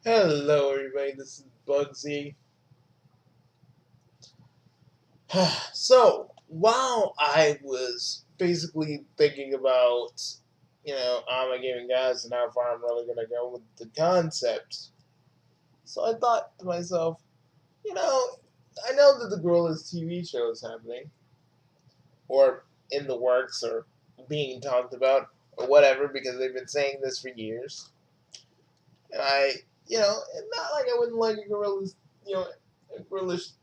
Hello, everybody. This is Bugsy. So, while I was basically thinking about, I'm a gaming guys and how far I'm really going to go with the concept, so I thought to myself, you know, I know that the Gorillaz TV show is happening, or in the works, or being talked about, or whatever, because they've been saying this for years. And it's not like I wouldn't like a Gorillaz, a Gorillaz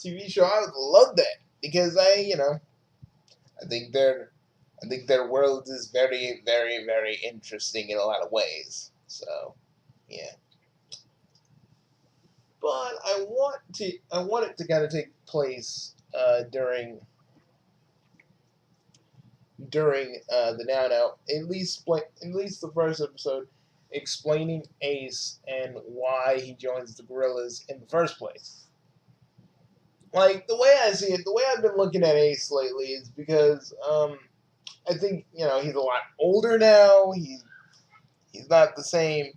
TV show. I would love that because I think their world is very, very, very interesting in a lot of ways. So, yeah. But I want it to kind of take place during the Now, at least the first episode, explaining Ace and why he joins the Gorillaz in the first place. Like, the way I see it, the way I've been looking at Ace lately is because I think he's a lot older now. He's not the same.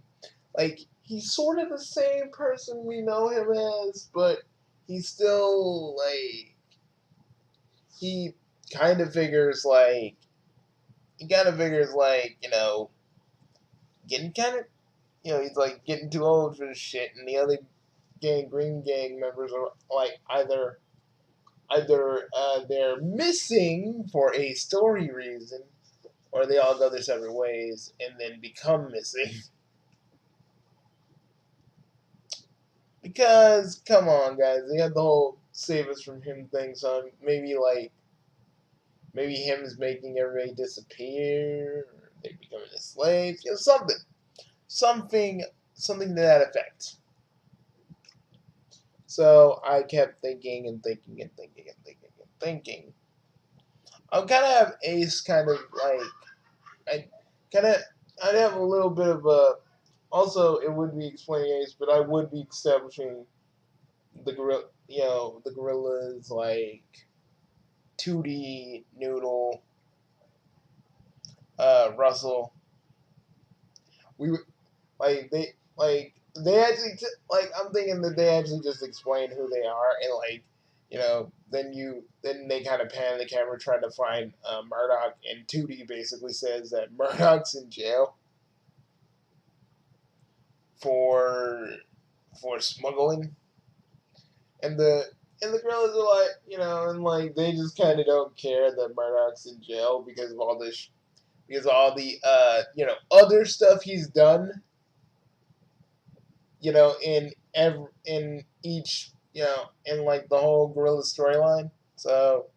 Like, he's sort of the same person we know him as, but he's still like he kind of figures like getting kind of he's like getting too old for this shit, and the other Green Gang members are like either they're missing for a story reason, or they all go their separate ways and then become missing. Because come on, guys, they had the whole save us from him thing, so maybe him is making everybody disappear, or they becoming a slave, something, something to that effect. So I kept thinking and thinking and thinking and thinking and thinking. I'm kind of have Ace kind of like I kind of I'd have a little bit of a. Also, it would be explaining Ace, but I would be establishing the Gorillaz like 2D Noodle, Russell. We they actually I'm thinking that they actually just explain who they are, and then they kind of pan the camera trying to find Murdoch, and 2D basically says that Murdoch's in jail for smuggling, and the Gorillaz are like, and like they just kind of don't care that Murdoch's in jail because of all this, because of all the other stuff he's done, in each, in like the whole Gorilla storyline. So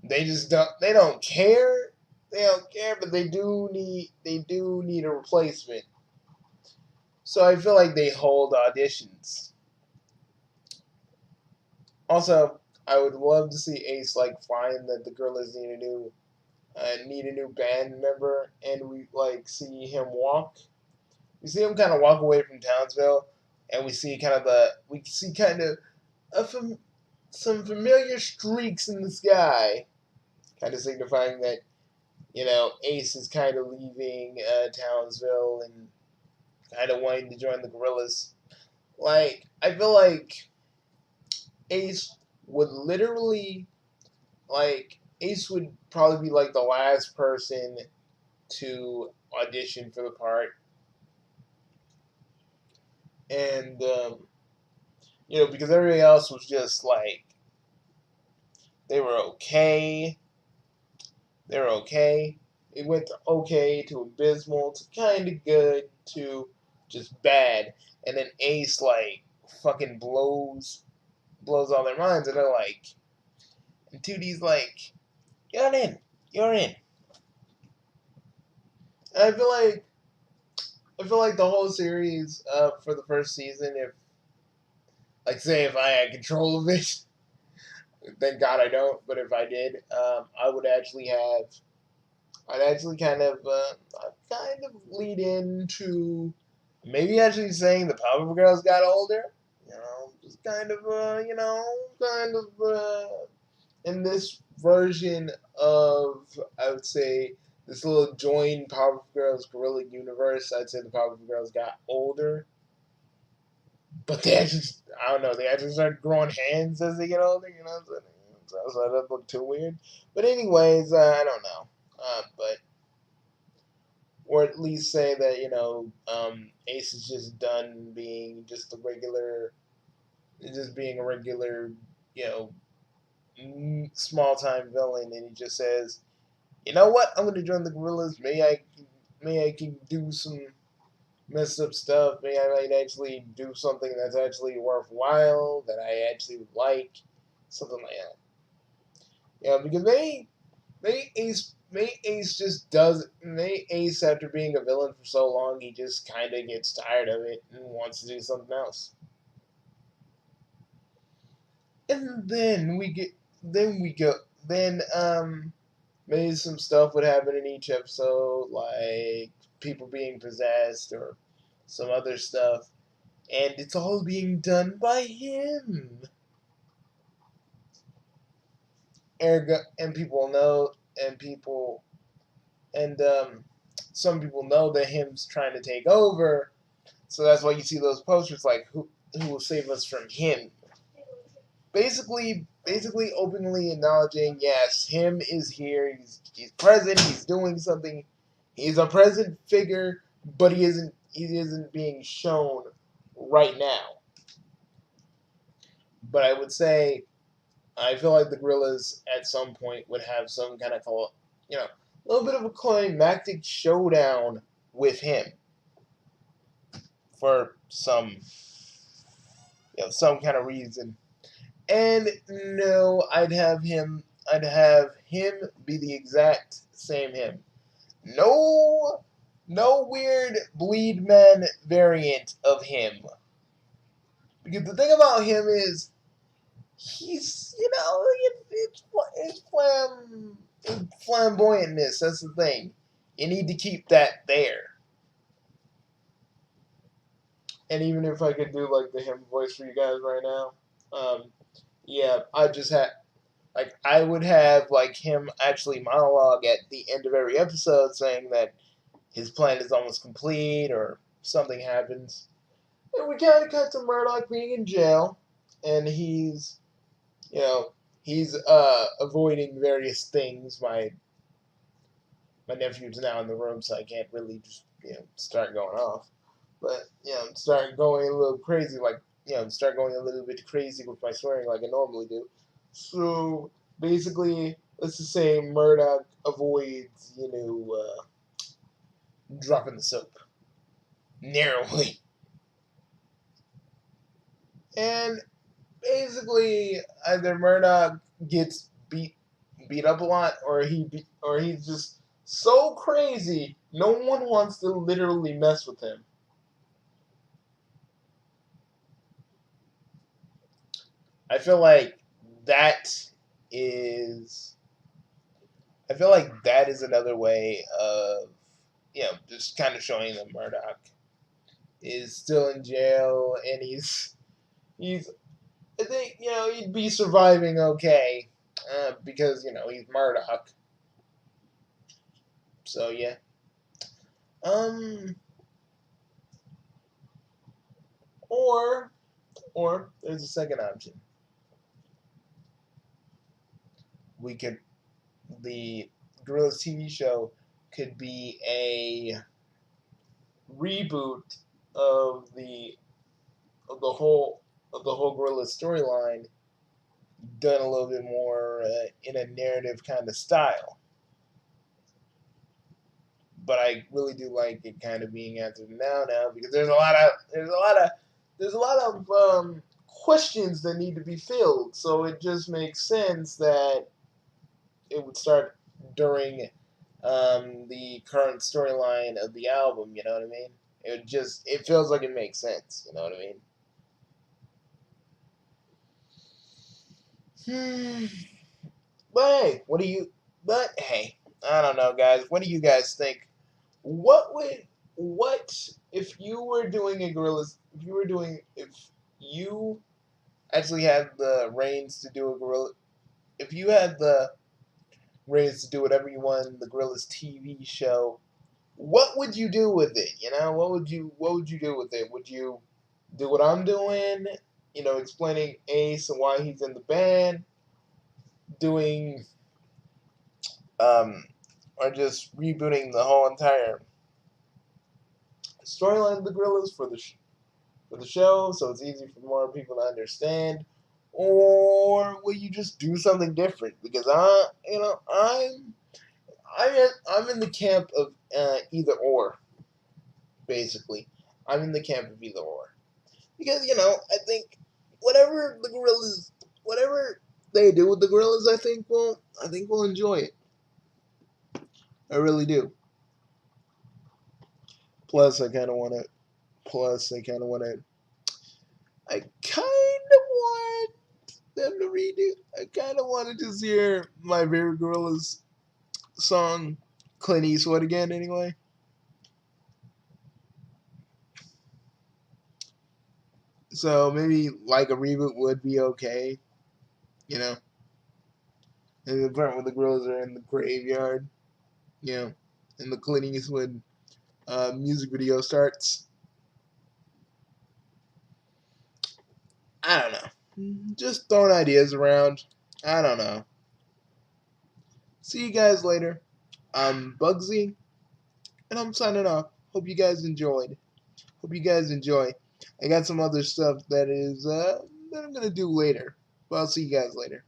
they don't care. They don't care, but they do need a replacement. So I feel like they hold auditions. Also, I would love to see Ace like find that the Gorillaz need a new band member, and we like see him walk. We see him kind of walk away from Townsville, and we see kind of some familiar streaks in the sky, kind of signifying that Ace is kind of leaving Townsville and kind of wanting to join the Gorillaz. Like, I feel like Ace would literally Ace would probably be like the last person to audition for the part, and because everybody else was just like they were okay. They were okay. It went to okay to abysmal to kind of good to just bad, and then Ace like fucking blows all their minds, and they're like, and 2D's like, you're in. And I feel like the whole series for the first season, if like say if I had control of it, thank God I don't, but if I did, I'd actually kind of lead into maybe actually saying the Powerpuff Girls got older. Just in this version of, I would say, this little joined Powerpuff Girls Gorilla universe, I'd say the Powerpuff Girls got older. but they actually, I don't know, they actually start growing hands as they get older, you know. So that doesn't look too weird. But anyways, I don't know. But or at least say that Ace is just done being just a regular, just being a regular, you know, small time villain, and he just says, you know what, I'm gonna join the Gorillaz. May I can do some messed up stuff. Maybe I might actually do something that's actually worthwhile that I actually would like, something like that. Yeah, because Ace just does. May Ace, after being a villain for so long, he just kind of gets tired of it and wants to do something else. And then we go, then maybe some stuff would happen in each episode, like people being possessed or some other stuff, and it's all being done by him. Ergo, and people know, and people, and some people know that him's trying to take over, so that's why you see those posters like who will save us from him. Basically, openly acknowledging, yes, him is here. He's present. He's doing something. He's a present figure, but he isn't being shown right now. But I would say I feel like the Gorillaz at some point would have some kind of a little bit of a climactic showdown with him for some kind of reason. And no, I'd have him be the exact same him. No, no weird Bleed Man variant of him. Because the thing about him is, he's, it's flamboyantness. That's the thing. You need to keep that there. And even if I could do like the him voice for you guys right now, yeah, I would have like him actually monologue at the end of every episode saying that his plan is almost complete or something happens. And we kind of cut to Murdoch being in jail, and you know, he's avoiding various things. My nephew's now in the room, so I can't really just start going off. But start going a little crazy, like start going a little bit crazy with my swearing, like I normally do. So basically, let's just say Murdoch avoids, dropping the soap narrowly, and basically either Murdoch gets beat up a lot, or he's just so crazy no one wants to literally mess with him. I feel like that is I feel like that is another way of just kind of showing that Murdoch is still in jail, and he's I think he'd be surviving okay because he's Murdoch. So yeah. Um. Or there's a second option. We could the Gorillaz TV show could be a reboot of the whole Gorillaz storyline, done a little bit more in a narrative kind of style. But I really do like it kind of being answered now because there's a lot of questions that need to be filled. So it just makes sense that it would start during the current storyline of the album. You know what I mean? It feels like it makes sense. You know what I mean? But hey, I don't know, guys. What do you guys think? What if you were doing a Gorillaz? If you actually had the reins to do a Gorilla, if you had the reins to do whatever you want in the Gorillaz TV show, what would you do with it? What would you do with it? do what I'm doing, explaining Ace and why he's in the band, doing, or just rebooting the whole entire storyline of the Gorillaz for the show, so it's easy for more people to understand, or will you just do something different? Because I'm in the camp of either or. Basically, I'm in the camp of either or, because I think whatever they do with the Gorillaz, I think we'll enjoy it. I really do. Plus, I kind of want to. Plus, I kind of want to. I kind of want them to redo. I kind of want to just hear my favorite Gorillaz song, Clint Eastwood, again. Anyway, so maybe like a reboot would be okay. You know, and the part where the Gorillaz are in the graveyard. You know, and the Clint Eastwood music video starts. I don't know. Just throwing ideas around. I don't know. See you guys later. I'm Bugsy, and I'm signing off. Hope you guys enjoyed. Hope you guys enjoy. I got some other stuff that I'm gonna do later, but I'll see you guys later.